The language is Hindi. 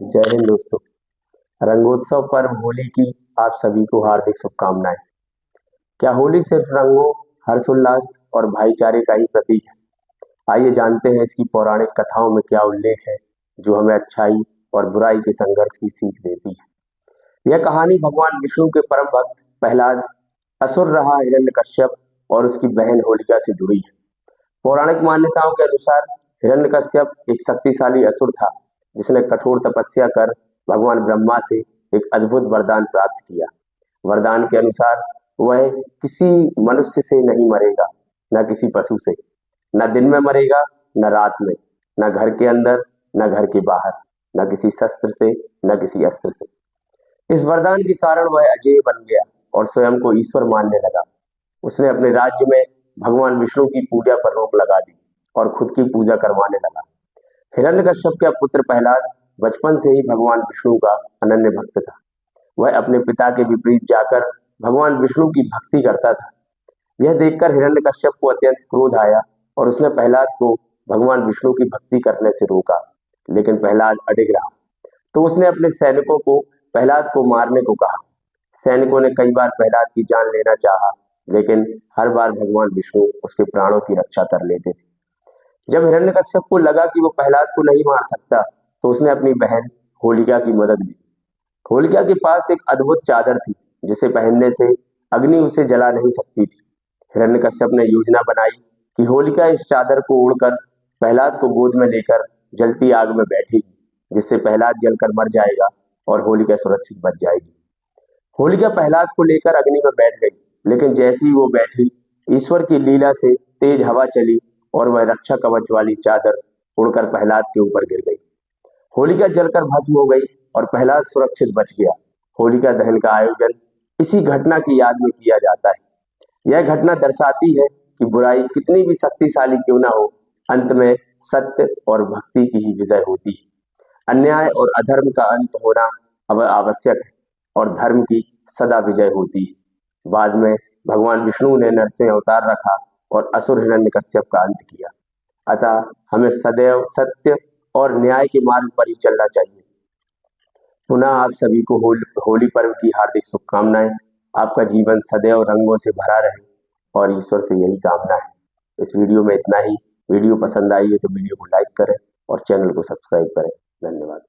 जय हिंद दोस्तों। रंगोत्सव पर्व होली की आप सभी को हार्दिक शुभकामनाएं। क्या होली सिर्फ रंगों, हर्षोल्लास और भाईचारे का ही प्रतीक है? आइए जानते हैं इसकी पौराणिक कथाओं में क्या उल्लेख है जो हमें अच्छाई और बुराई के संघर्ष की सीख देती है। यह कहानी भगवान विष्णु के परम भक्त प्रहलाद, असुर रहा हिरण्यकश्यप और उसकी बहन होलिका से जुड़ी है। पौराणिक मान्यताओं के अनुसार हिरण्यकश्यप एक शक्तिशाली असुर था जिसने कठोर तपस्या कर भगवान ब्रह्मा से एक अद्भुत वरदान प्राप्त किया। वरदान के अनुसार वह किसी मनुष्य से नहीं मरेगा, न किसी पशु से, न दिन में मरेगा न रात में, न घर के अंदर न घर के बाहर, न किसी शस्त्र से न किसी अस्त्र से। इस वरदान के कारण वह अजेय बन गया और स्वयं को ईश्वर मानने लगा। उसने अपने राज्य में भगवान विष्णु की पूजा पर रोक लगा दी और खुद की पूजा करवाने लगा। हिरण्यकश्यप का पुत्र प्रहलाद बचपन से ही भगवान विष्णु का अनन्य भक्त था। वह अपने पिता के विपरीत जाकर भगवान विष्णु की भक्ति करता था। यह देखकर हिरण्यकश्यप को अत्यंत क्रोध आया और उसने प्रहलाद को भगवान विष्णु की भक्ति करने से रोका, लेकिन प्रहलाद अडिग रहा। तो उसने अपने सैनिकों को प्रहलाद को मारने को कहा। सैनिकों ने कई बार प्रहलाद की जान लेना चाहा, लेकिन हर बार भगवान विष्णु उसके प्राणों की रक्षा कर लेते थे। जब हिरण्यकश्यप को लगा कि वो प्रहलाद को नहीं मार सकता, तो उसने अपनी बहन होलिका की मदद ली। होलिका के पास एक अद्भुत चादर थी जिसे पहनने से अग्नि उसे जला नहीं सकती थी। हिरण्यकश्यप ने योजना बनाई कि होलिका इस चादर को ओढ़कर प्रहलाद को गोद में लेकर जलती आग में बैठेगी, जिससे प्रहलाद जलकर मर जाएगा और होलिका सुरक्षित बच जाएगी। होलिका प्रहलाद को लेकर अग्नि में बैठ गई, लेकिन जैसे ही वो बैठी, ईश्वर की लीला से तेज हवा चली और वह रक्षा कवच वाली चादर उड़कर प्रहलाद के ऊपर गिर गई। होलिका जलकर भस्म हो गई और प्रहलाद सुरक्षित बच गया। होलिका दहन का आयोजन इसी घटना की याद में किया जाता है। यह घटना दर्शाती है कि बुराई कितनी भी शक्तिशाली क्यों ना हो, अंत में सत्य और भक्ति की ही विजय होती है। अन्याय और अधर्म का अंत होना अब आवश्यक है और धर्म की सदा विजय होती है। बाद में भगवान विष्णु ने नरसिंह अवतार रखा और असुर हिरण्यकश्यप का अंत किया। अतः हमें सदैव सत्य और न्याय के मार्ग पर ही चलना चाहिए। पुनः आप सभी को होली पर्व की हार्दिक शुभकामनाएं। आपका जीवन सदैव रंगों से भरा रहे और ईश्वर से यही कामना है। इस वीडियो में इतना ही। वीडियो पसंद आई है तो वीडियो को लाइक करें और चैनल को सब्सक्राइब करें। धन्यवाद।